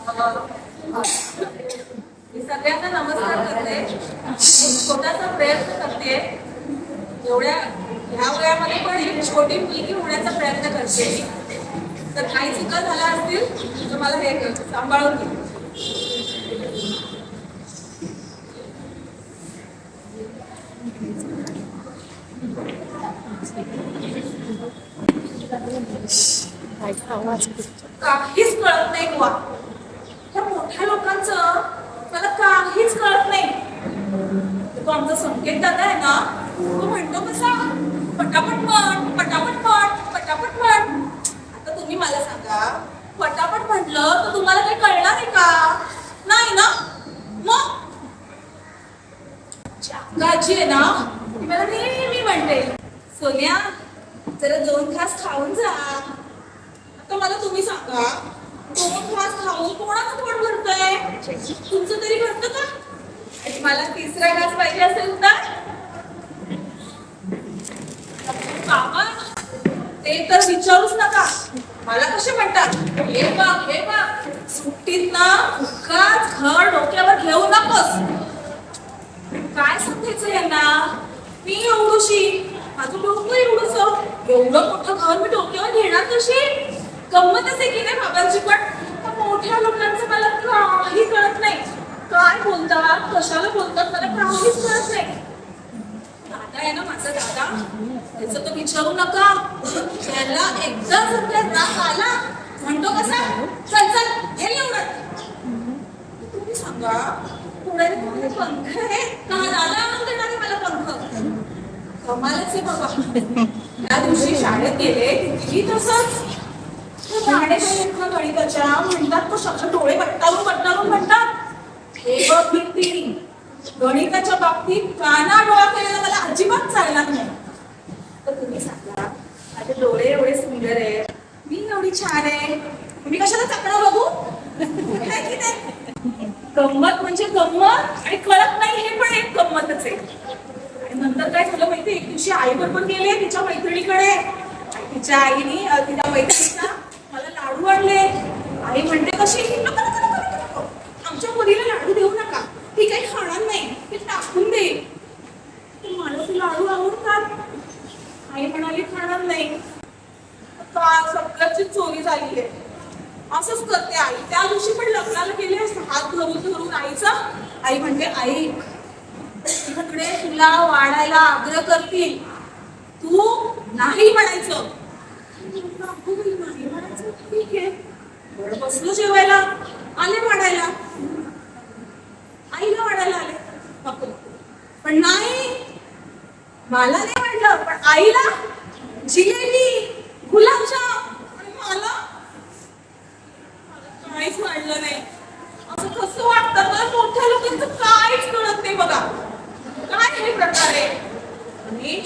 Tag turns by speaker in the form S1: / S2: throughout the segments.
S1: मी सगळ्यांना नमस्कार करते. छोटासा प्रयत्न करते. ह्या वयामध्ये पण एक छोटी मुलगी होण्याचा प्रयत्न करते. तर काही चुका झाल्या असतील तर मला हे सांभाळून घे. काहीच कळत नाही बुवा. त्या मोठ्या लोकांचं मला काहीच कळत नाही. तो आमचा संकेत दादा आहे ना, तो म्हणतो कसा पटापट म्हण, पटापट म्हण, पटापट म्हण. आता तुम्ही मला सांगा, पटापट म्हटलं तर तुम्हाला काही कळणार आहे का? नाही ना. मग काळजी आहे ना, ती मला नेहमी म्हणते, सोन्या जरा 2 घास खाऊन जा. आता मला तुम्ही सांगा, 2 घास खाऊन कोणाचं पोट भरतंय? तुमचं तरी भरतं का? आणि मला 3रा घास पाहिजे असेल तर बाबा ते तर विचारूच नका. मला कसे म्हणतात, हे बघ सुट्टीत ना उगाच घर डोक्यावर घेऊ नकोस. काय सांगायचं यांना? मी एवढूशी, माझं डोकं एवढंच, एवढं मोठं घर मी डोक्यावर घेणार कशी? गंमतच आहे की नाही बाबांची. पण मोठ्या लोकांचं मला काही कळत नाही. काय बोलतात, कशाला बोलतात, मला काहीच कळत नाही. दादा आहे ना माझा दादा, त्याचं तर विचारू नका. त्याला एकदा जर त्या राग आला म्हणतो कसा, चल चल हे एवढं. तुम्ही सांगा, पुढे पंख आहे का दादा आणून देणार आहे मला पंख? कमालच आहे बाबा. त्या दिवशी शाळेत गेले तिथेही तसंच. गणिताच्या म्हणतात तो शब्द डोळे बट्टारून म्हणतात, हे बघ कीर्ती, गणिताच्या बाबतीत काना डोळा केलेला मला अजिबात चालणार नाही. तर तुम्ही सांगा, माझे डोळे एवढे सुंदर आहे, मी एवढी छान आहे, मी कशाला चाकणं बघू? काय की नाही? गंमत म्हणजे गंमत, आणि कळत नाही हे पण एक गंमतच आहे. आणि नंतर काय झालं माहिती, एक दिवशी आई बरोबर गेले तिच्या मैत्रिणीकडे. तिच्या आईने तिच्या मैत्रिणीचा मला लाडू आणले. आई म्हणते कशी, नको आमच्या मुलीला लाडू देऊ नका, ती काही खाणार नाही, ती टाकून दे. मला ते लाडू आवडतात. आई म्हणाली खाणार नाही. सगळ्याची चोरी झाली आहे. असंच करते आई. त्या दिवशी पण लग्नाला गेले, हात धरून आईचा. आई म्हणते, आई तिकडे तुला वाढायला आग्रह करतील, तू नाही म्हणायचं. नाही म्हणायचं, ठीक आहे. बरं बसलो जेवायला, आले वाढायला, आईला वाढायला आले. पण नाही, मला नाही वाढलं, पण आईला जिलेबी, गुलाबजाम, आणि मला काहीच वाढलं नाही. असं कसं वाटतं? मला मोठ्या लोकांचं काहीच कळत नाही बघा. काय हे प्रकार आहे? आणि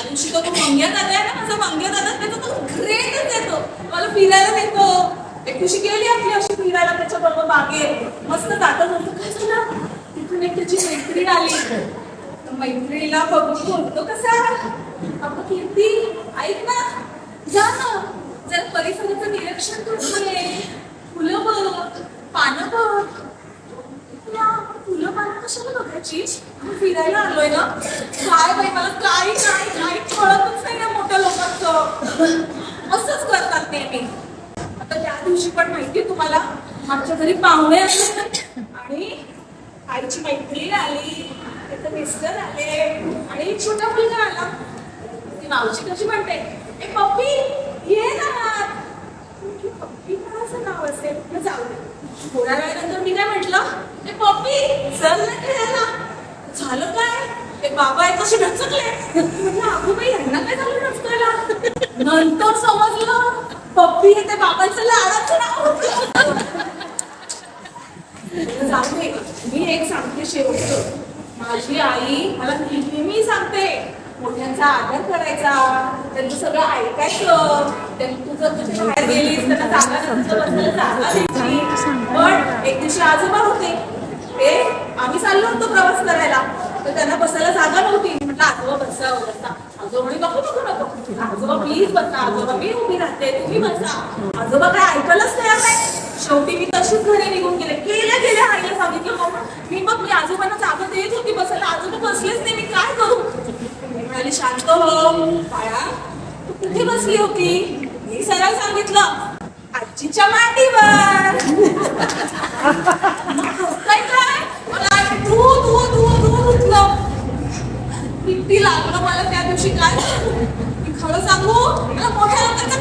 S1: दिवशी तो मंग्या दादा आहे ना, माझा मंग्या दादा, त्याचा तो ग्रेटच येतो. मला फिरायला नेतो. एक दिवशी गेली आपली अशी फिरायला त्याच्याबरोबर बागेत. मस्त जाता जाता काय झालं, तिथून एक त्याची मैत्रीण आली. मैत्रिणीला बघून बोलतो कसा, अगं कीर्ती ऐक ना, जा ना जरा परिसराचं निरीक्षण करतोय, फुलं बघ, पानं बघ. फुलं पानं कशाला बघायची? फिरायला आलोय ना. काय बाई, मला काही कळतच नाही ना मोठ्या लोकांचं. असंच करतात नेहमी. आता त्या दिवशी पण माहितीये तुम्हाला, आमच्या घरी पाहुणे आले आणि आईची मैत्रीण आली, त्याचे मिस्टर आले आणि एक छोटा मुलगा आला. ती मावशी कशी म्हणते, ए पप्पी ये ना. पप्पी कोणाचं नाव असेल, जाऊ दे. थोड्या वेळानंतर मी काय म्हटलं, ए पप्पी चल ना खेळायला. झालं काय, ते बाबा आहे तसे ढचकले. म्हटलं अगो बाई, यांना काय झालं ढचकायला? नंतर समजलं पप्पी हे ते बाबांचं लाडाचं नाव होतं. जाऊ दे. मी एक सांगते शेवटचं, माझी आई मला नेहमी सांगते, मोठ्यांचा आदर करायचा, त्यांचं सगळं ऐकायचं. तू जर तुझ्या बाहेर गेलीस त्यांना जागा द्यायची. पण एक दिवशी आजोबा होते, ते आम्ही चाललो होतो प्रवास करायला, तर त्यांना बसायला जागा नव्हती. म्हटलं आजोबा बसा. आजोबा म्हणे नको, आजोबा प्लीज बसा. आजोबा मी उभी राहते, तुम्ही बसा. आजोबा काय ऐकायलाच तयार नाही. शेवटी मी तशीच घरी निघून गेले. गेल्या गेल्या आईला सांगितलं मम्मा मी आजोबांना जागा देत होती बसायला, आजोबा बसलेच नाही, मी काय करू? मी म्हणाली शांत हो बाळा, तू कुठे बसली होती? मी सरळ सांगितलं आजीच्या मांडीवर. काय मला दूध उठलं. किती लागलं मला त्या दिवशी, काय मी खरं सांगू, मला मोठ्या लोकांचा